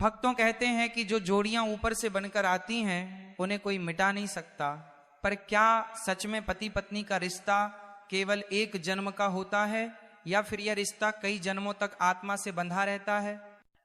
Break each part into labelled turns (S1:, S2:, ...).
S1: भक्तों कहते हैं कि जो जोड़ियां ऊपर से बनकर आती हैं उन्हें कोई मिटा नहीं सकता, पर क्या सच में पति पत्नी का रिश्ता केवल एक जन्म का होता है या फिर यह रिश्ता कई जन्मों तक आत्मा से बंधा रहता है?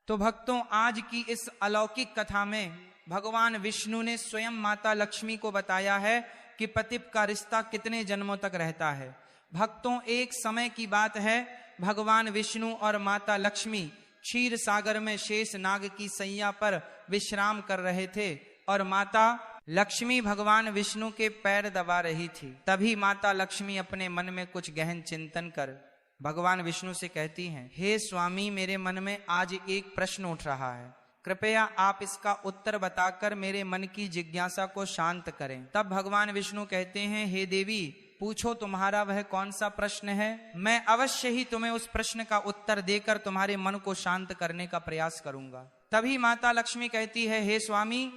S1: तो भक्तों, आज की इस अलौकिक कथा में भगवान विष्णु ने स्वयं माता लक्ष्मी को बताया है कि पति का रिश्ता कितने जन्मों तक रहता है। भक्तों, एक समय की बात है, भगवान विष्णु और माता लक्ष्मी क्षीर सागर में शेष नाग की सैया पर विश्राम कर रहे थे और माता लक्ष्मी भगवान विष्णु के पैर दबा रही थी। तभी माता लक्ष्मी अपने मन में कुछ गहन चिंतन कर भगवान विष्णु से कहती हैं, हे स्वामी, मेरे मन में आज एक प्रश्न उठ रहा है, कृपया आप इसका उत्तर बताकर मेरे मन की जिज्ञासा को शांत करें। तब भगवान विष्णु कहते हैं, हे देवी, पूछो तुम्हारा वह कौन सा प्रश्न है, मैं अवश्य ही तुम्हें उस प्रश्न का उत्तर देकर तुम्हारे मन को शांत करने का प्रयास करूंगा। तभी माता लक्ष्मी कहती है, हे स्वामी,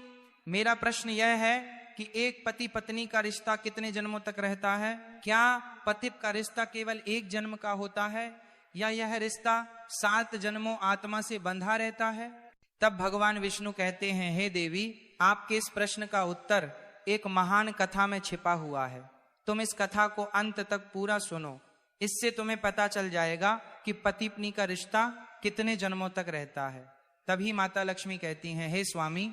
S1: मेरा प्रश्न यह है कि एक पति पत्नी का रिश्ता कितने जन्मों तक रहता है? क्या पति का रिश्ता केवल एक जन्म का होता है या यह रिश्ता 7 जन्मों आत्मा से बंधा रहता है? तब भगवान विष्णु कहते हैं, हे देवी, आपके इस प्रश्न का उत्तर एक महान कथा में छिपा हुआ है। तुम इस कथा को अंत तक पूरा सुनो, इससे तुम्हें पता चल जाएगा कि पति पत्नी का रिश्ता कितने जन्मों तक रहता है। तभी माता लक्ष्मी कहती हैं, हे स्वामी,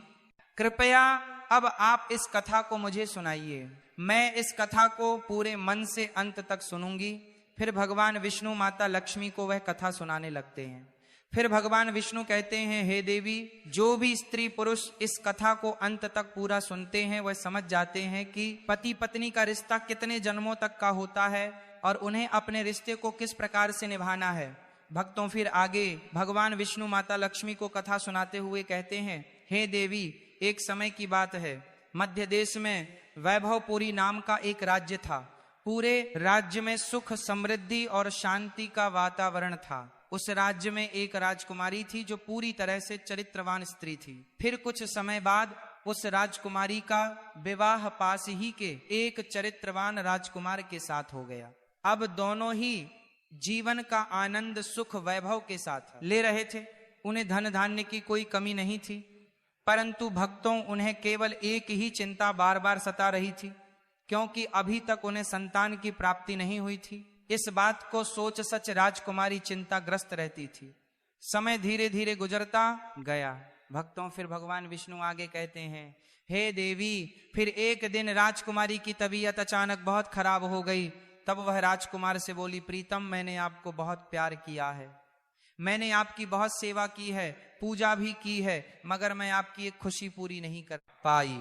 S1: कृपया अब आप इस कथा को मुझे सुनाइए। मैं इस कथा को पूरे मन से अंत तक सुनूंगी। फिर भगवान विष्णु माता लक्ष्मी को वह कथा सुनाने लगते हैं। फिर भगवान विष्णु कहते हैं, हे देवी, जो भी स्त्री पुरुष इस कथा को अंत तक पूरा सुनते हैं वह समझ जाते हैं कि पति पत्नी का रिश्ता कितने जन्मों तक का होता है और उन्हें अपने रिश्ते को किस प्रकार से निभाना है। भक्तों, फिर आगे भगवान विष्णु माता लक्ष्मी को कथा सुनाते हुए कहते हैं, हे देवी, एक समय की बात है, मध्य देश में वैभवपुरी नाम का एक राज्य था। पूरे राज्य में सुख समृद्धि और शांति का वातावरण था। उस राज्य में एक राजकुमारी थी जो पूरी तरह से चरित्रवान स्त्री थी। फिर कुछ समय बाद उस राजकुमारी का विवाह पास ही के एक चरित्रवान राजकुमार के साथ हो गया। अब दोनों ही जीवन का आनंद सुख वैभव के साथ ले रहे थे। उन्हें धन धान्य की कोई कमी नहीं थी, परंतु भक्तों, उन्हें केवल एक ही चिंता बार बार सता रही थी, क्योंकि अभी तक उन्हें संतान की प्राप्ति नहीं हुई थी। इस बात को सोच सच राजकुमारी चिंताग्रस्त रहती थी। समय धीरे धीरे गुजरता गया। भक्तों, फिर भगवान विष्णु आगे कहते हैं, हे देवी, फिर एक दिन राजकुमारी की तबीयत अचानक बहुत खराब हो गई। तब वह राजकुमार से बोली, प्रीतम, मैंने आपको बहुत प्यार किया है, मैंने आपकी बहुत सेवा की है, पूजा भी की है, मगर मैं आपकी एक खुशी पूरी नहीं कर पाई।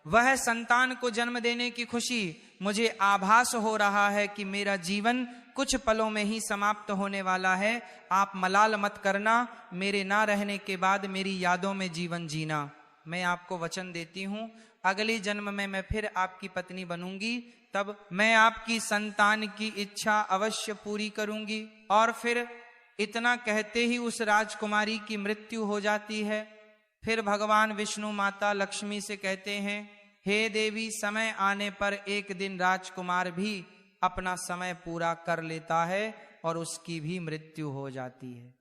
S1: वह संतान को जन्म देने की खुशी। मुझे आभास हो रहा है कि मेरा जीवन कुछ पलों में ही समाप्त होने वाला है। आप मलाल मत करना, मेरे ना रहने के बाद मेरी यादों में जीवन जीना। मैं आपको वचन देती हूँ, अगले जन्म में मैं फिर आपकी पत्नी बनूंगी, तब मैं आपकी संतान की इच्छा अवश्य पूरी करूंगी। और फिर इतना कहते ही उस राजकुमारी की मृत्यु हो जाती है। फिर भगवान विष्णु माता लक्ष्मी से कहते हैं, हे देवी, समय आने पर एक दिन राजकुमार भी अपना समय पूरा कर लेता है और उसकी भी मृत्यु हो जाती है।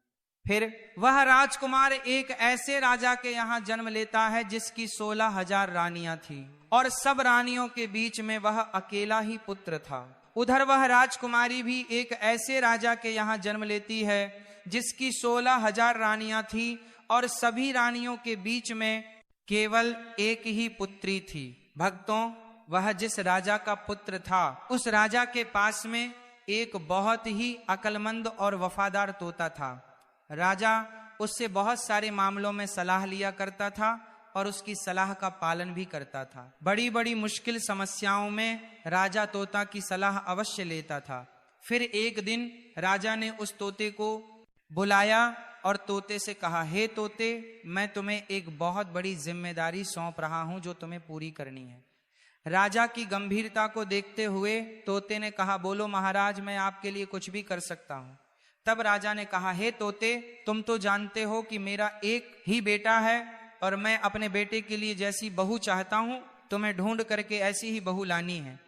S1: फिर वह राजकुमार एक ऐसे राजा के यहाँ जन्म लेता है जिसकी 16,000 रानियां थी और सब रानियों के बीच में वह अकेला ही पुत्र था। उधर वह राजकुमारी भी एक ऐसे राजा के यहाँ जन्म लेती है जिसकी 16,000 रानियां थी और सभी रानियों के बीच में केवल एक ही पुत्री थी। भक्तों, वह जिस राजा का पुत्र था, उस राजा के पास में एक बहुत ही अक्लमंद और वफादार तोता था। राजा उससे बहुत सारे मामलों में सलाह लिया करता था और उसकी सलाह का पालन भी करता था। बड़ी बड़ी मुश्किल समस्याओं में राजा तोता की सलाह अवश्य लेता था। फिर एक दिन राजा ने उस तोते को बुलाया और तोते से कहा, हे तोते, मैं तुम्हें एक बहुत बड़ी जिम्मेदारी सौंप रहा हूं जो तुम्हें पूरी करनी है। राजा की गंभीरता को देखते हुए तोते ने कहा, बोलो महाराज, मैं आपके लिए कुछ भी कर सकता हूं। तब राजा ने कहा, हे तोते, तुम तो जानते हो कि मेरा एक ही बेटा है और मैं अपने बेटे के लिए जैसी बहू चाहता हूं, तुम्हें ढूंढ करके ऐसी ही बहू लानी है।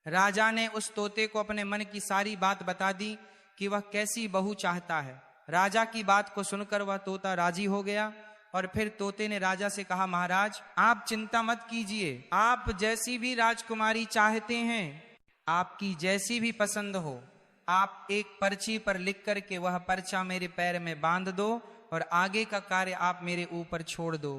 S1: राजा ने उस तोते को अपने मन की सारी बात बता दी कि वह कैसी बहू चाहता है। राजा की बात को सुनकर वह तोता राजी हो गया और फिर तोते ने राजा से कहा, महाराज आप चिंता मत कीजिए, आप जैसी भी राजकुमारी चाहते हैं, आपकी जैसी भी पसंद हो, आप एक पर्ची पर लिख करके वह पर्चा मेरे पैर में बांध दो और आगे का कार्य आप मेरे ऊपर छोड़ दो।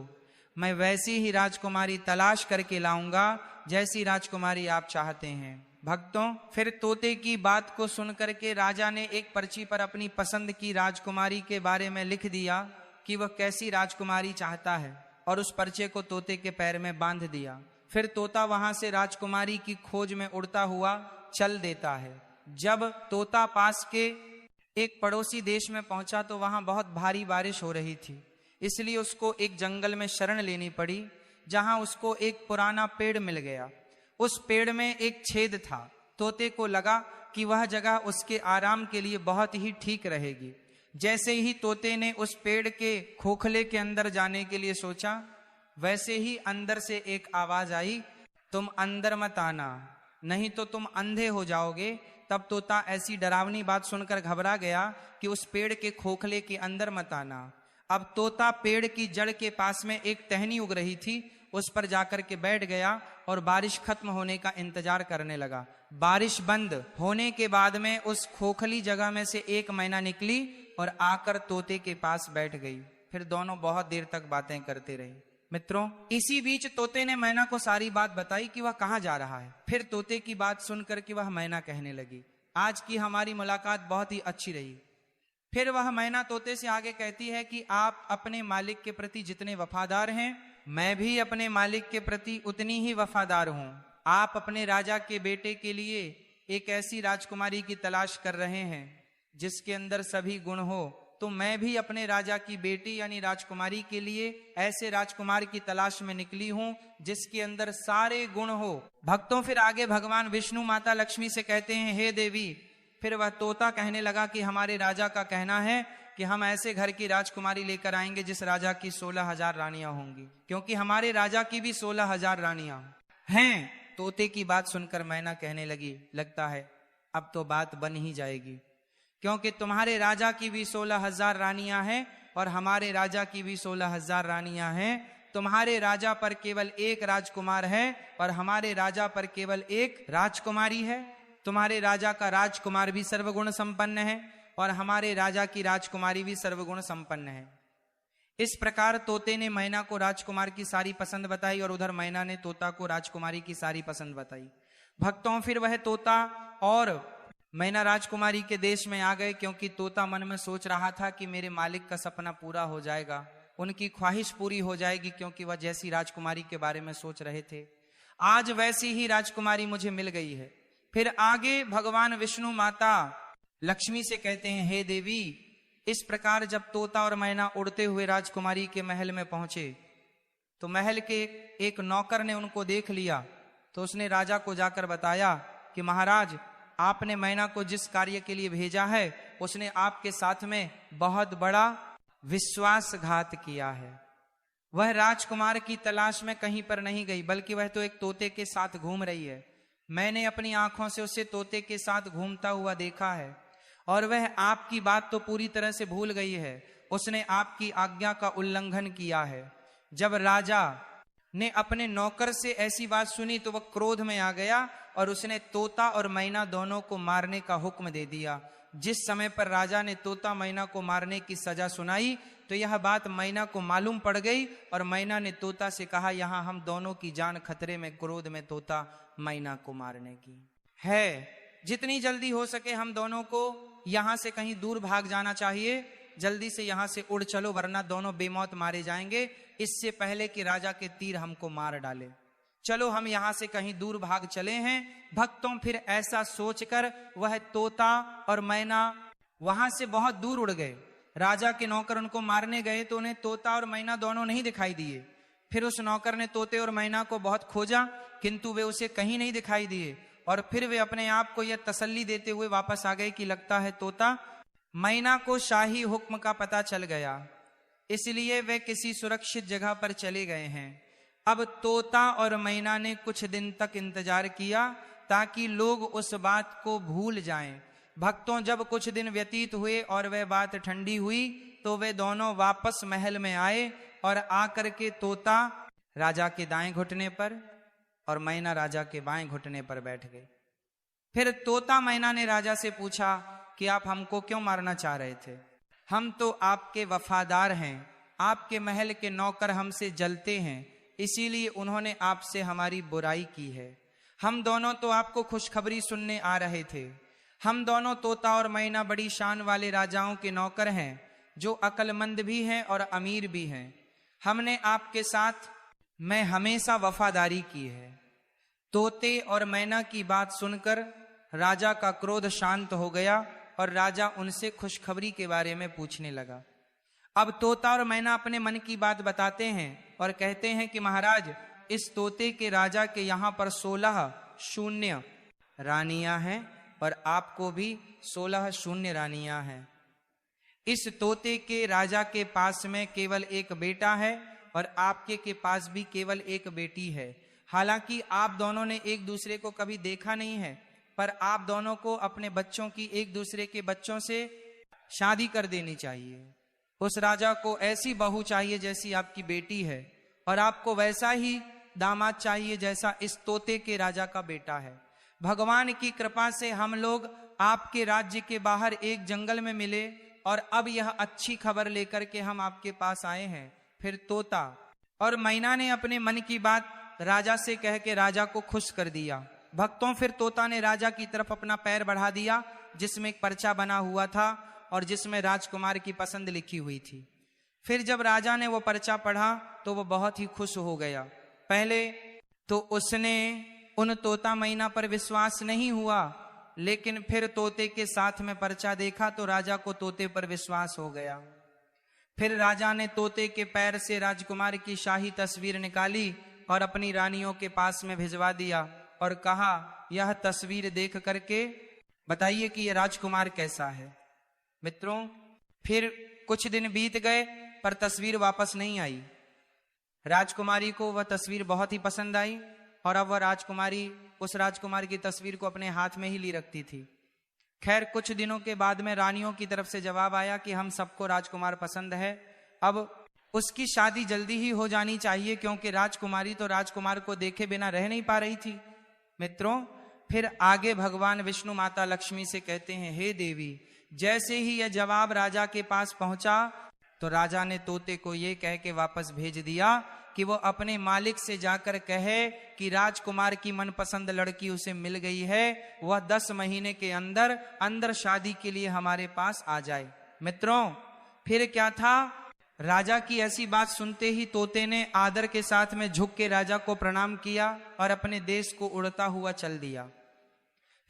S1: मैं वैसी ही राजकुमारी तलाश करके लाऊंगा जैसी राजकुमारी आप चाहते हैं। भक्तों, फिर तोते की बात को सुनकर के राजा ने एक पर्ची पर अपनी पसंद की राजकुमारी के बारे में लिख दिया कि वह कैसी राजकुमारी चाहता है, और उस पर्चे को तोते के पैर में बांध दिया। फिर तोता वहां से राजकुमारी की खोज में उड़ता हुआ चल देता है। जब तोता पास के एक पड़ोसी देश में पहुंचा तो वहां बहुत भारी बारिश हो रही थी, इसलिए उसको एक जंगल में शरण लेनी पड़ी, जहां उसको एक पुराना पेड़ मिल गया। उस पेड़ में एक छेद था। तोते को लगा कि वह जगह उसके आराम के लिए बहुत ही ठीक रहेगी। जैसे ही तोते ने उस पेड़ के खोखले के अंदर जाने के लिए सोचा, वैसे ही अंदर से एक आवाज आई, तुम अंदर मत आना, नहीं तो तुम अंधे हो जाओगे। तब तोता ऐसी डरावनी बात सुनकर घबरा गया कि उस पेड़ के खोखले के अंदर मत आना। अब तोता पेड़ की जड़ के पास में एक टहनी उग रही थी, उस पर जाकर के बैठ गया और बारिश खत्म होने का इंतजार करने लगा। बारिश बंद होने के बाद में उस खोखली जगह में से एक मैना निकली और आकर तोते के पास बैठ गई। फिर दोनों बहुत देर तक बातें करते रहे। मित्रों, इसी बीच तोते ने मैना को सारी बात बताई कि वह कहाँ जा रहा है। फिर तोते की बात सुनकर के वह मैना कहने लगी, आज की हमारी मुलाकात बहुत ही अच्छी रही। फिर वह मैना तोते से आगे कहती है कि आप अपने मालिक के प्रति जितने वफादार हैं, मैं भी अपने मालिक के प्रति उतनी ही वफादार हूं। आप अपने राजा के बेटे के लिए एक ऐसी राजकुमारी की तलाश कर रहे हैं जिसके अंदर सभी गुण हो, तो मैं भी अपने राजा की बेटी यानी राजकुमारी के लिए ऐसे राजकुमार की तलाश में निकली हूं जिसके अंदर सारे गुण हो। भक्तों, फिर आगे भगवान विष्णु माता लक्ष्मी से कहते हैं, हे देवी। फिर वह तोता कहने लगा कि हमारे राजा का कहना है कि हम ऐसे घर की राजकुमारी लेकर आएंगे जिस राजा की 16,000 रानियां होंगी, क्योंकि हमारे राजा की भी 16,000 रानियां हैं। तोते की बात सुनकर मैना कहने लगी, लगता है अब तो बात बन ही जाएगी, क्योंकि तुम्हारे राजा की भी 16,000 रानियां हैं और हमारे राजा की भी 16,000 रानियां हैं। तुम्हारे राजा पर केवल एक राजकुमार है और हमारे राजा पर केवल एक राजकुमारी है। तुम्हारे राजा का राजकुमार भी सर्वगुण संपन्न है और हमारे राजा की राजकुमारी भी सर्वगुण संपन्न है। इस प्रकार तोते ने मैना को राजकुमार की सारी पसंद बताई और उधर मैना ने तोता को राजकुमारी की सारी पसंद बताई। भक्तों, फिर वह तोता और मैना राजकुमारी के देश में आ गए, क्योंकि तोता मन में सोच रहा था कि मेरे मालिक का सपना पूरा हो जाएगा, उनकी ख्वाहिश पूरी हो जाएगी, क्योंकि वह जैसी राजकुमारी के बारे में सोच रहे थे आज वैसी ही राजकुमारी मुझे मिल गई है। फिर आगे भगवान विष्णु माता लक्ष्मी से कहते हैं, हे देवी। इस प्रकार जब तोता और मैना उड़ते हुए राजकुमारी के महल में पहुंचे तो महल के एक नौकर ने उनको देख लिया, तो उसने राजा को जाकर बताया कि महाराज, आपने मैना को जिस कार्य के लिए भेजा है उसने आपके साथ में बहुत बड़ा विश्वासघात किया है। वह राजकुमार की तलाश में कहीं पर नहीं गई, बल्कि वह तो एक तोते के साथ घूम रही है। मैंने अपनी आंखों से उसे तोते के साथ घूमता हुआ देखा है और वह आपकी बात तो पूरी तरह से भूल गई है। उसने आपकी आज्ञा का उल्लंघन किया है। जब राजा ने अपने नौकर से ऐसी बात सुनी तो वह क्रोध में आ गया और उसने तोता और मैना दोनों को मारने का हुक्म दे दिया। जिस समय पर राजा ने तोता मैना को मारने की सजा सुनाई तो यह बात मैना को मालूम पड़ गई और मैना ने तोता से कहा, यहाँ हम दोनों की जान खतरे में, क्रोध में तोता मैना को मारने की है। जितनी जल्दी हो सके हम दोनों को यहाँ से कहीं दूर भाग जाना चाहिए। जल्दी से यहाँ से उड़ चलो, वरना दोनों बेमौत मारे जाएंगे, इससे पहले कि राजा के तीर हमको मार डाले। चलो हम यहाँ से कहीं दूर भाग चले हैं। भक्तों, फिर ऐसा सोचकर वह तोता और मैना वहां से बहुत दूर उड़ गए। राजा के नौकर उनको मारने गए तो उन्हें तोता और मैना दोनों नहीं दिखाई दिए। फिर उस नौकर ने तोते और मैना को बहुत खोजा, किंतु वे उसे कहीं नहीं दिखाई दिए। और फिर वे अपने आप को यह तसल्ली देते हुए वापस आ गए कि लगता है तोता मैना को शाही हुक्म का पता चल गया, इसलिए वे किसी सुरक्षित जगह पर चले गए हैं। अब तोता और मैना ने कुछ दिन तक इंतजार किया ताकि लोग उस बात को भूल जाएं। भक्तों, जब कुछ दिन व्यतीत हुए और वह बात ठंडी हुई तो वे दोनों वापस महल में आए और आकर के तोता राजा के दाएं घुटने पर और मैना राजा के बाएं घुटने पर बैठ गए। फिर तोता मैना ने राजा से पूछा कि आप हमको क्यों मारना चाह रहे थे? हम तो आपके वफादार हैं, आपके महल के नौकर हमसे जलते हैं, इसीलिए उन्होंने आपसे हमारी बुराई की है। हम दोनों तो आपको खुशखबरी सुनने आ रहे थे। हम दोनों तोता और मैना बड़ी शान वाले राजाओं के नौकर हैं, जो अक्लमंद भी हैं और अमीर भी हैं। हमने आपके साथ में हमेशा वफादारी की है। तोते और मैना की बात सुनकर राजा का क्रोध शांत हो गया और राजा उनसे खुशखबरी के बारे में पूछने लगा। अब तोता और मैना अपने मन की बात बताते हैं और कहते हैं कि महाराज, इस तोते के राजा के यहाँ पर 16 शून्य रानियां हैं और आपको भी 16 शून्य रानियां हैं। इस तोते के राजा के पास में केवल एक बेटा है और आपके के पास भी केवल एक बेटी है। हालांकि आप दोनों ने एक दूसरे को कभी देखा नहीं है, पर आप दोनों को अपने बच्चों की एक दूसरे के बच्चों से शादी कर देनी चाहिए। उस राजा को ऐसी बहू चाहिए जैसी आपकी बेटी है, और आपको वैसा ही दामाद चाहिए जैसा इस तोते के राजा का बेटा है। भगवान की कृपा से हम लोग आपके राज्य के बाहर एक जंगल में मिले और अब यह अच्छी खबर लेकर के हम आपके पास आए हैं। फिर तोता और मैना ने अपने मन की बात राजा से कह के राजा को खुश कर दिया। भक्तों, फिर तोता ने राजा की तरफ अपना पैर बढ़ा दिया, जिसमें एक पर्चा बना हुआ था और जिसमें राजकुमार की पसंद लिखी हुई थी। फिर जब राजा ने वो पर्चा पढ़ा तो वो बहुत ही खुश हो गया। पहले तो उसने उन तोता मैना पर विश्वास नहीं हुआ, लेकिन फिर तोते के साथ में पर्चा देखा तो राजा को तोते पर विश्वास हो गया। फिर राजा ने तोते के पैर से राजकुमार की शाही तस्वीर निकाली और अपनी रानियों के पास में भिजवा दिया और कहा, यह तस्वीर देख करके बताइए कि यह राजकुमार कैसा है। मित्रों, फिर कुछ दिन बीत गए पर तस्वीर वापस नहीं आई। राजकुमारी को वह तस्वीर बहुत ही पसंद आई और अब वह राजकुमारी उस राजकुमार की तस्वीर को अपने हाथ में ही ली रखती थी। खैर, कुछ दिनों के बाद में रानियों की तरफ से जवाब आया कि हम सबको राजकुमार पसंद है, अब उसकी शादी जल्दी ही हो जानी चाहिए, क्योंकि राजकुमारी तो राजकुमार को देखे बिना रह नहीं पा रही थी। मित्रों, फिर आगे भगवान विष्णु माता लक्ष्मी से कहते हैं, हे देवी, जैसे ही यह जवाब राजा के पास पहुंचा तो राजा ने तोते को ये कह के वापस भेज दिया कि वो अपने मालिक से जाकर कहे कि राजकुमार की मनपसंद लड़की उसे मिल गई है, वह 10 महीने के अंदर शादी के लिए हमारे पास आ जाए। मित्रों, फिर क्या था, राजा की ऐसी बात सुनते ही तोते ने आदर के साथ में झुक के राजा को प्रणाम किया और अपने देश को उड़ता हुआ चल दिया।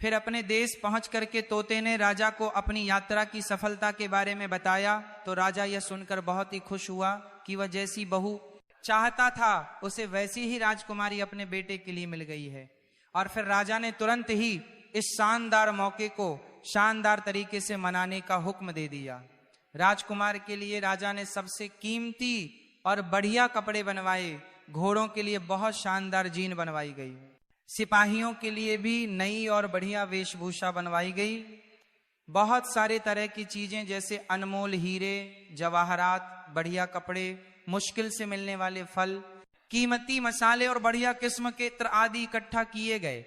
S1: फिर अपने देश पहुंच करके तोते ने राजा को अपनी यात्रा की सफलता के बारे में बताया तो राजा यह सुनकर बहुत ही खुश हुआ कि वह जैसी बहू चाहता था उसे वैसी ही राजकुमारी अपने बेटे के लिए मिल गई है। और फिर राजा ने तुरंत ही इस शानदार मौके को शानदार तरीके से मनाने का हुक्म दे दिया। राजकुमार के लिए राजा ने सबसे कीमती और बढ़िया कपड़े बनवाए, घोड़ों के लिए बहुत शानदार जीन बनवाई गई, सिपाहियों के लिए भी नई और बढ़िया वेशभूषा बनवाई गई। बहुत सारे तरह की चीजें जैसे अनमोल हीरे, जवाहरात, बढ़िया कपड़े, मुश्किल से मिलने वाले फल, कीमती मसाले और बढ़िया किस्म के इत्र आदि इकट्ठा किए गए।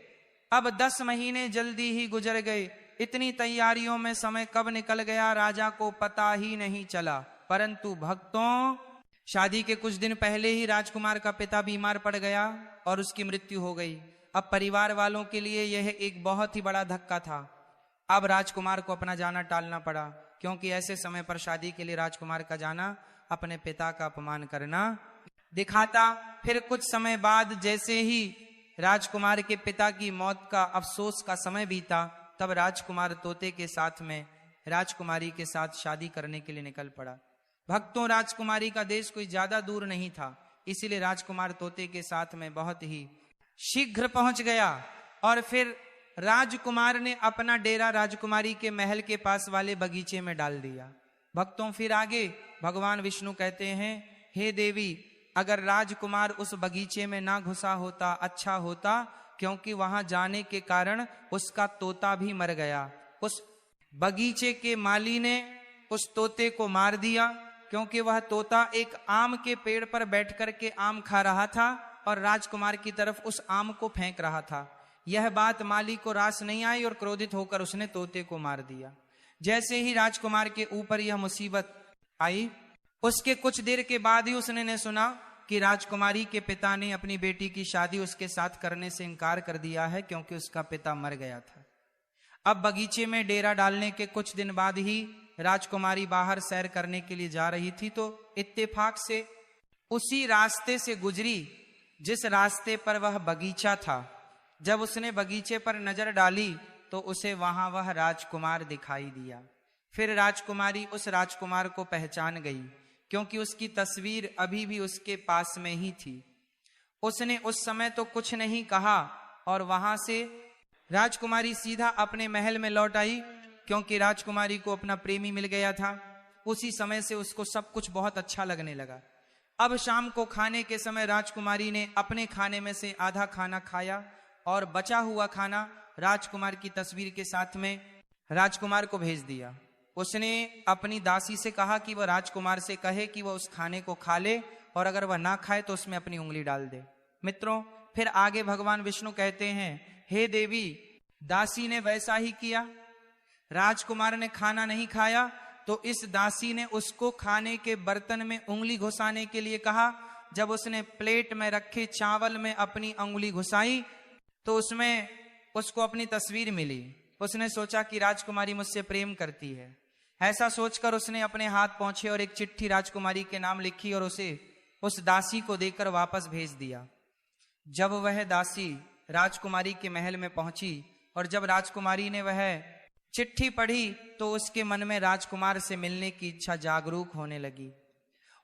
S1: अब 10 महीने जल्दी ही गुजर गए। इतनी तैयारियों में समय कब निकल गया राजा को पता ही नहीं चला। परंतु भक्तों, शादी के कुछ दिन पहले ही राजकुमार का पिता बीमार पड़ गया और उसकी मृत्यु हो गई। अब परिवार वालों के लिए यह एक बहुत ही बड़ा धक्का था। अब राजकुमार को अपना जाना टालना पड़ा, क्योंकि ऐसे समय पर शादी के लिए राजकुमार का जाना अपने पिता का अपमान करना दिखाता। फिर कुछ समय बाद जैसे ही राजकुमार के पिता की मौत का अफसोस का समय बीता, तब राजकुमार तोते के साथ में राजकुमारी के साथ शादी करने के लिए निकल पड़ा। भक्तों, राजकुमारी का देश कोई ज्यादा दूर नहीं था, इसीलिए राजकुमार तोते के साथ में बहुत ही शीघ्र पहुंच गया। और फिर राजकुमार ने अपना डेरा राजकुमारी के महल के पास वाले बगीचे में डाल दिया। भक्तों, फिर आगे भगवान विष्णु कहते हैं, हे देवी, अगर राजकुमार उस बगीचे में ना घुसा होता अच्छा होता, क्योंकि वहां जाने के कारण उसका तोता भी मर गया। उस बगीचे के माली ने उस तोते को मार दिया क्योंकि वह तोता एक आम के पेड़ पर बैठ कर के आम खा रहा था और राजकुमार की तरफ उस आम को फेंक रहा था। यह बात माली को रास नहीं आई और क्रोधित होकर उसने तोते को मार दिया। जैसे ही राजकुमार के ऊपर यह मुसीबत आई, उसके कुछ देर के बाद ही उसने सुना कि राजकुमारी के पिता ने अपनी बेटी की शादी उसके साथ करने से इनकार कर दिया है, क्योंकि उसका पिता मर गया था। अब बगीचे में डेरा डालने के कुछ दिन बाद ही राजकुमारी बाहर सैर करने के लिए जा रही थी, तो इत्तेफाक से उसी रास्ते से गुजरी जिस रास्ते पर वह बगीचा था। जब उसने बगीचे पर नजर डाली तो उसे वहां वह राजकुमार दिखाई दिया। फिर राजकुमारी उस राजकुमार को पहचान गई, क्योंकि उसकी तस्वीर अभी भी उसके पास में ही थी। उसने उस समय तो कुछ नहीं कहा और वहां से राजकुमारी सीधा अपने महल में लौट आई, क्योंकि राजकुमारी को अपना प्रेमी मिल गया था। उसी समय से उसको सब कुछ बहुत अच्छा लगने लगा। अब शाम को खाने के समय राजकुमारी ने अपने खाने में से आधा खाना खाया और बचा हुआ खाना राजकुमार की तस्वीर के साथ में राजकुमार को भेज दिया। उसने अपनी दासी से कहा कि वह राजकुमार से कहे कि वह उस खाने को खा ले, और अगर वह ना खाए तो उसमें अपनी उंगली डाल दे। मित्रों, फिर आगे भगवान विष्णु कहते हैं, हे देवी, दासी ने वैसा ही किया। राजकुमार ने खाना नहीं खाया तो इस दासी ने उसको खाने के बर्तन में उंगली घुसाने के लिए कहा। जब उसने प्लेट में रखे चावल में अपनी उंगली घुसाई तो उसमें उसको अपनी तस्वीर मिली। उसने सोचा कि राजकुमारी मुझसे प्रेम करती है। ऐसा सोचकर उसने अपने हाथ पहुंचे और एक चिट्ठी राजकुमारी के नाम लिखी और उसे उस दासी को देकर वापस भेज दिया। जब वह दासी राजकुमारी के महल में पहुंची और जब राजकुमारी ने वह चिट्ठी पढ़ी तो उसके मन में राजकुमार से मिलने की इच्छा जागरूक होने लगी।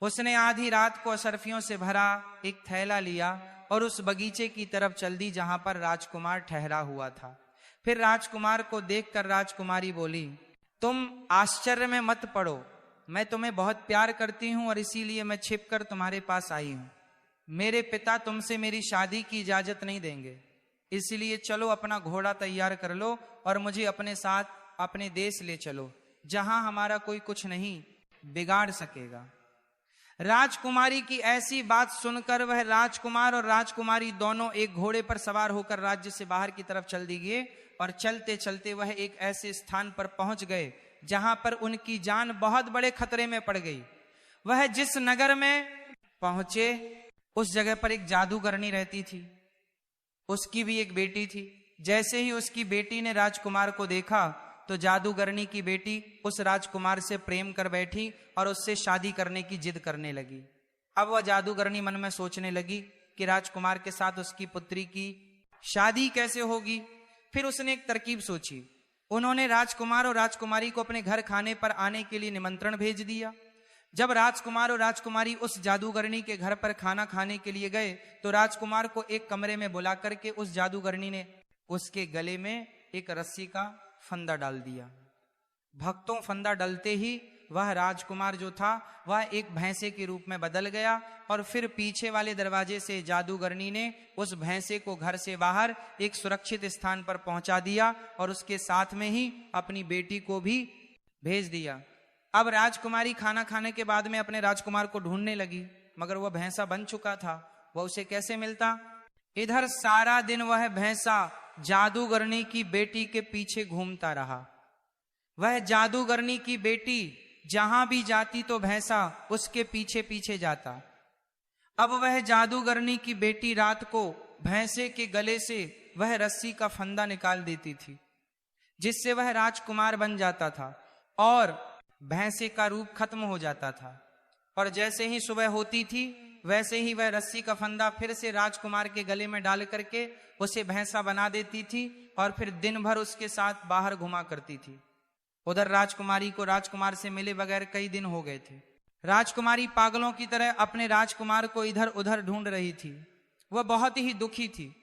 S1: उसने आधी रात को अशर्फियों से भरा एक थैला लिया और उस बगीचे की तरफ चल दी जहां पर राजकुमार ठहरा हुआ था। फिर राजकुमार को देखकर राजकुमारी बोली, तुम आश्चर्य में मत पड़ो, मैं तुम्हें बहुत प्यार करती हूं और इसीलिए मैं छिपकर तुम्हारे पास आई हूं। मेरे पिता तुमसे मेरी शादी की इजाजत नहीं देंगे, इसलिए चलो अपना घोड़ा तैयार कर लो और मुझे अपने साथ अपने देश ले चलो, जहां हमारा कोई कुछ नहीं बिगाड़ सकेगा। राजकुमारी की ऐसी बात सुनकर वह राजकुमार और राजकुमारी दोनों एक घोड़े पर सवार होकर राज्य से बाहर की तरफ चल दिए और चलते चलते वह एक ऐसे स्थान पर पहुंच गए जहां पर उनकी जान बहुत बड़े खतरे में पड़ गई। वह जिस नगर में पहुंचे उस जगह पर एक जादूगरनी रहती थी। उसकी भी एक बेटी थी। जैसे ही उसकी बेटी ने राजकुमार को देखा तो जादूगरनी की बेटी उस राजकुमार से प्रेम कर बैठी और उससे शादी करने की जिद करने लगी। अब वह जादूगरनी मन में सोचने लगी कि राजकुमार के साथ उसकी पुत्री की शादी कैसे होगी। फिर उसने एक तरकीब सोची। उन्होंने राजकुमार और राजकुमारी को अपने घर खाने पर आने के लिए निमंत्रण भेज दिया। जब राजकुमार और राजकुमारी उस जादूगरनी के घर पर खाना खाने के लिए गए तो राजकुमार को एक कमरे में बुला करके उस जादूगरनी ने उसके गले में एक रस्सी का फंदा डाल दिया। भक्तों, फंदा डलते ही वह राजकुमार जो था वह एक भैंसे के रूप में बदल गया और फिर पीछे वाले दरवाजे से जादूगरनी ने उस भैंसे को घर से बाहर एक सुरक्षित स्थान पर पहुंचा दिया और उसके साथ में ही अपनी बेटी को भी भेज दिया। अब राजकुमारी खाना खाने के बाद में अपने राजकुमार को ढूंढने लगी, मगर वह भैंसा बन चुका था। वह उसे कैसे मिलता? इधर सारा दिन वह भैंसा जादूगरनी की बेटी के पीछे घूमता रहा। वह जादूगरनी की बेटी जहां भी जाती तो भैंसा उसके पीछे पीछे जाता। अब वह जादूगरनी की बेटी रात को भैंसे के गले से वह रस्सी का फंदा निकाल देती थी, जिससे वह राजकुमार बन जाता था और भैंसे का रूप खत्म हो जाता था। और जैसे ही सुबह होती थी वैसे ही वह रस्सी का फंदा फिर से राजकुमार के गले में डाल करके उसे भैंसा बना देती थी और फिर दिन भर उसके साथ बाहर घुमा करती थी। उधर राजकुमारी को राजकुमार से मिले बगैर कई दिन हो गए थे। राजकुमारी पागलों की तरह अपने राजकुमार को इधर उधर ढूंढ रही थी। वह बहुत ही दुखी थी।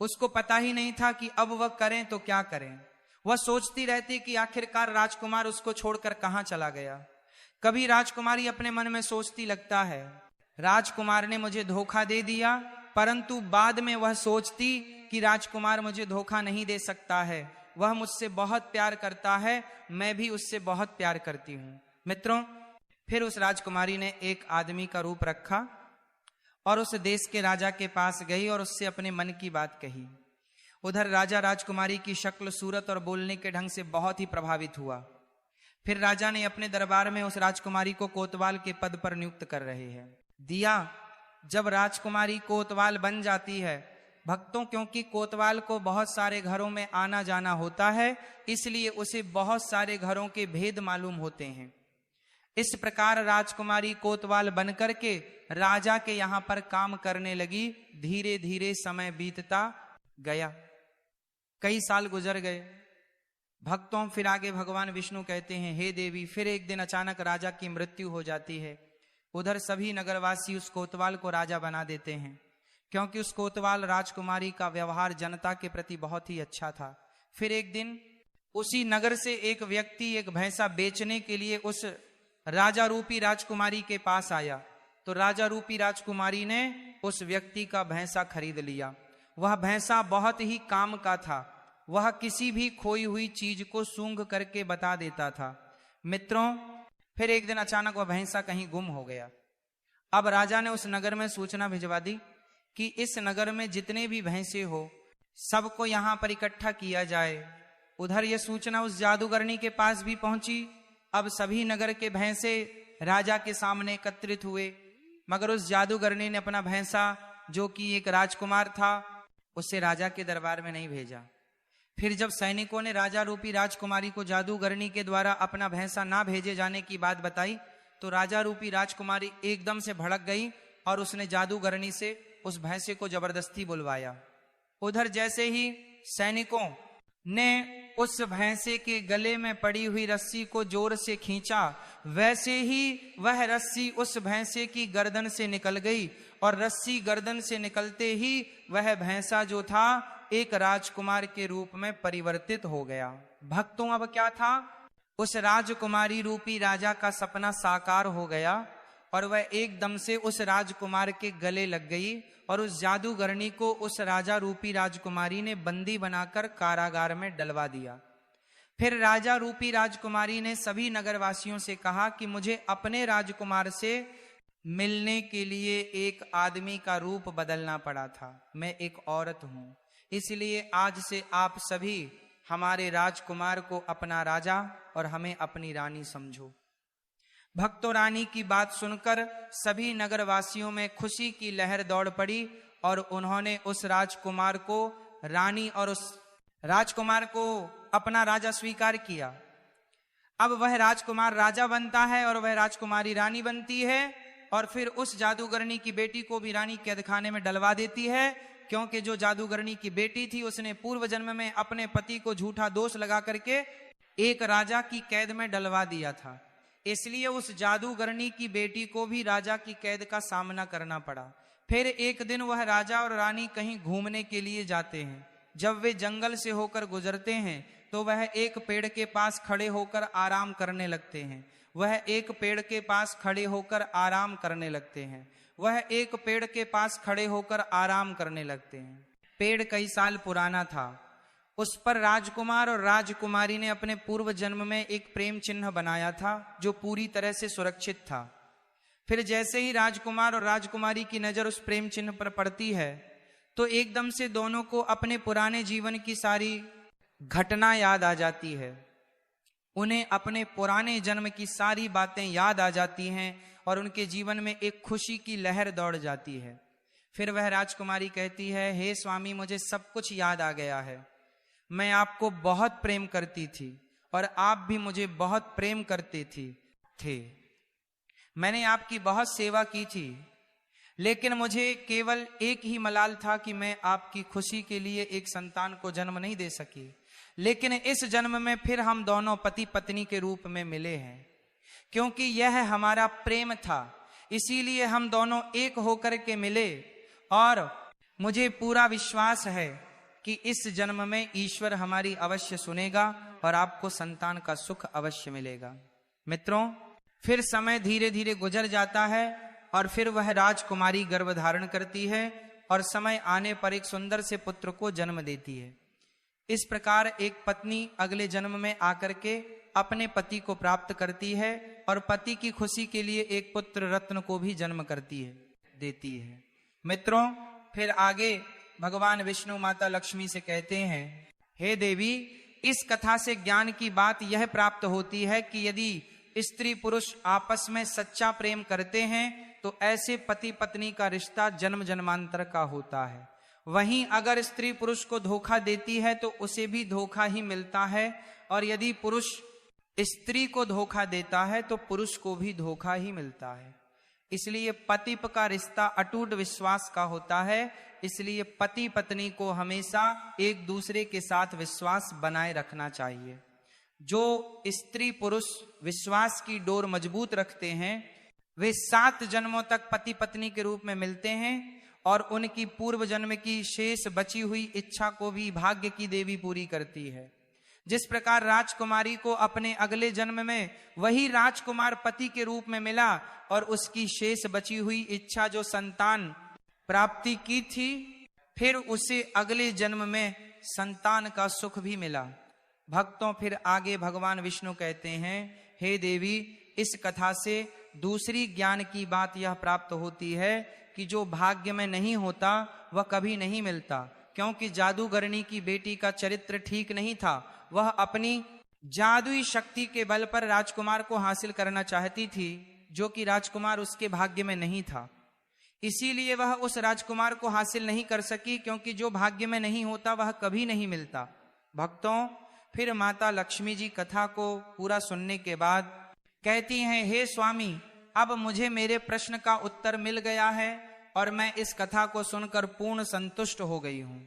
S1: उसको पता ही नहीं था कि अब वह करें तो क्या करें। वह सोचती रहती कि आखिरकार राजकुमार उसको छोड़कर कहां चला गया। कभी राजकुमारी अपने मन में सोचती लगता है, राजकुमार ने मुझे धोखा दे दिया, परंतु बाद में वह सोचती कि राजकुमार मुझे धोखा नहीं दे सकता है, वह मुझसे बहुत प्यार करता है, मैं भी उससे बहुत प्यार करती हूं। मित्रों, फिर उस राजकुमारी ने एक आदमी का रूप रखा और उस देश के राजा के पास गई और उससे अपने मन की बात कही। उधर राजा राजकुमारी की शक्ल, सूरत और बोलने के ढंग से बहुत ही प्रभावित हुआ। फिर राजा ने अपने दरबार में उस राजकुमारी को कोतवाल के पद पर नियुक्त कर रहे हैं दिया। जब राजकुमारी कोतवाल बन जाती है, भक्तों, क्योंकि कोतवाल को बहुत सारे घरों में आना जाना होता है, इसलिए उसे बहुत सारे घरों के भेद मालूम होते हैं। इस प्रकार राजकुमारी कोतवाल बनकर के राजा के यहां पर काम करने लगी। धीरे धीरे समय बीतता गया, कई साल गुजर गए। भक्तों, फिर आगे भगवान विष्णु कहते हैं, हे देवी, फिर एक दिन अचानक राजा की मृत्यु हो जाती है। उधर सभी नगरवासी उस कोतवाल को राजा बना देते हैं, क्योंकि उस कोतवाल राजकुमारी का व्यवहार जनता के प्रति बहुत ही अच्छा था। फिर एक दिन उसी नगर से एक व्यक्ति एक भैंसा बेचने के लिए उस राजा रूपी राजकुमारी के पास आया। तो राजा रूपी राजकुमारी ने उस व्यक्ति का भैंसा खरीद लिया। वह भैंसा बहुत ही काम का था। वह किसी भी खोई हुई चीज को सूंघ करके बता देता था। मित्रों, फिर एक दिन अचानक वह भैंसा कहीं गुम हो गया। अब राजा ने उस नगर में सूचना भिजवा दी कि इस नगर में जितने भी भैंसे हो, सबको यहां पर इकट्ठा किया जाए। उधर यह सूचना उस जादूगरनी के पास भी पहुंची। अब सभी नगर के भैंसे राजा के सामने एकत्रित हुए, मगर उस जादूगरनी ने अपना भैंसा, जो कि एक राजकुमार था, उसे राजा के दरबार में नहीं भेजा। फिर जब सैनिकों ने राजा रूपी राजकुमारी को जादूगरनी के द्वारा अपना भैंसा ना भेजे जाने की बात बताई, तो राजा रूपी राजकुमारी एकदम से भड़क गई और उसने जादूगरनी से उस भैंसे को जबरदस्ती बुलवाया। उधर जैसे ही सैनिकों ने उस भैंसे के गले में पड़ी हुई रस्सी को जोर से खींचा, वैसे ही वह रस्सी उस भैंसे की गर्दन से निकल गई और रस्सी गर्दन से निकलते ही वह भैंसा जो था एक राजकुमार के रूप में परिवर्तित हो गया। भक्तों, अब क्या था, उस राजकुमारी रूपी राजा का सपना साकार हो गया और वह एकदम से उस राजकुमार के गले लग गई और उस जादूगरनी को उस राजा रूपी राजकुमारी ने बंदी बनाकर कारागार में डलवा दिया। फिर राजा रूपी राजकुमारी ने सभी नगरवासियों से कहा कि मुझे अपने राजकुमार से मिलने के लिए एक आदमी का रूप बदलना पड़ा था। मैं एक औरत हूं, इसलिए आज से आप सभी हमारे राजकुमार को अपना राजा और हमें अपनी रानी समझो। भक्तों, रानी की बात सुनकर सभी नगरवासियों में खुशी की लहर दौड़ पड़ी और उन्होंने उस राजकुमार को रानी और उस राजकुमार को अपना राजा स्वीकार किया। अब वह राजकुमार राजा बनता है और वह राजकुमारी रानी बनती है और फिर उस जादूगरनी की बेटी को भी रानी कैद खाने में डलवा देती है, क्योंकि जो जादूगरनी की बेटी थी उसने पूर्व जन्म में अपने पति को झूठा दोष लगा करके एक राजा की कैद में डलवा दिया था। इसलिए उस जादूगरनी की बेटी को भी राजा की कैद का सामना करना पड़ा। फिर एक दिन वह राजा और रानी कहीं घूमने के लिए जाते हैं। जब वे जंगल से होकर गुजरते हैं तो वह एक पेड़ के पास खड़े होकर आराम करने लगते हैं। वह एक पेड़ के पास खड़े होकर आराम करने लगते हैं। वह एक पेड़ के पास खड़े होकर आराम करने लगते हैं। पेड़ कई साल पुराना था। उस पर राजकुमार और राजकुमारी ने अपने पूर्व जन्म में एक प्रेम चिन्ह बनाया था जो पूरी तरह से सुरक्षित था। फिर जैसे ही राजकुमार और राजकुमारी की नजर उस प्रेम चिन्ह पर पड़ती है तो एकदम से दोनों को अपने पुराने जीवन की सारी घटना याद आ जाती है। उन्हें अपने पुराने जन्म की सारी बातें याद आ जाती हैं और उनके जीवन में एक खुशी की लहर दौड़ जाती है। फिर वह राजकुमारी कहती है, हे स्वामी, मुझे सब कुछ याद आ गया है। मैं आपको बहुत प्रेम करती थी और आप भी मुझे बहुत प्रेम करते थे। मैंने आपकी बहुत सेवा की थी, लेकिन मुझे केवल एक ही मलाल था कि मैं आपकी खुशी के लिए एक संतान को जन्म नहीं दे सकी। लेकिन इस जन्म में फिर हम दोनों पति पत्नी के रूप में मिले हैं, क्योंकि यह हमारा प्रेम था, इसीलिए हम दोनों एक होकर के मिले। और मुझे पूरा विश्वास है कि इस जन्म में ईश्वर हमारी अवश्य सुनेगा और आपको संतान का सुख अवश्य मिलेगा। मित्रों, फिर समय धीरे धीरे गुजर जाता है और फिर वह राजकुमारी गर्भ धारण करती है और समय आने पर एक सुंदर से पुत्र को जन्म देती है। इस प्रकार एक पत्नी अगले जन्म में आकर के अपने पति को प्राप्त करती है और पति की खुशी के लिए एक पुत्र रत्न को भी जन्म करती है, देती है। मित्रों, फिर आगे भगवान विष्णु माता लक्ष्मी से कहते हैं, हे देवी, इस कथा से ज्ञान की बात यह प्राप्त होती है कि यदि स्त्री पुरुष आपस में सच्चा प्रेम करते हैं तो ऐसे पति पत्नी का रिश्ता जन्म जन्मांतर का होता है। वहीं अगर स्त्री पुरुष को धोखा देती है तो उसे भी धोखा ही मिलता है, और यदि पुरुष स्त्री को धोखा देता है तो पुरुष को भी धोखा ही मिलता है। इसलिए पति का रिश्ता अटूट विश्वास का होता है। इसलिए पति पत्नी को हमेशा एक दूसरे के साथ विश्वास बनाए रखना चाहिए। जो स्त्री पुरुष विश्वास की डोर मजबूत रखते हैं वे 7 जन्मों तक पति पत्नी के रूप में मिलते हैं और उनकी पूर्व जन्म की शेष बची हुई इच्छा को भी भाग्य की देवी पूरी करती है। जिस प्रकार राजकुमारी को अपने अगले जन्म में वही राजकुमार पति के रूप में मिला और उसकी शेष बची हुई इच्छा जो संतान प्राप्ति की थी, फिर उसे अगले जन्म में संतान का सुख भी मिला। भक्तों, फिर आगे भगवान विष्णु कहते हैं, हे देवी, इस कथा से दूसरी ज्ञान की बात यह प्राप्त होती है कि जो भाग्य में नहीं होता वह कभी नहीं मिलता। क्योंकि जादूगरनी की बेटी का चरित्र ठीक नहीं था, वह अपनी जादुई शक्ति के बल पर राजकुमार को हासिल करना चाहती थी, जो कि राजकुमार उसके भाग्य में नहीं था। इसीलिए वह उस राजकुमार को हासिल नहीं कर सकी, क्योंकि जो भाग्य में नहीं होता वह कभी नहीं मिलता। भक्तों, फिर माता लक्ष्मी जी कथा को पूरा सुनने के बाद कहती हैं, हे स्वामी, अब मुझे मेरे प्रश्न का उत्तर मिल गया है और मैं इस कथा को सुनकर पूर्ण संतुष्ट हो गई हूं।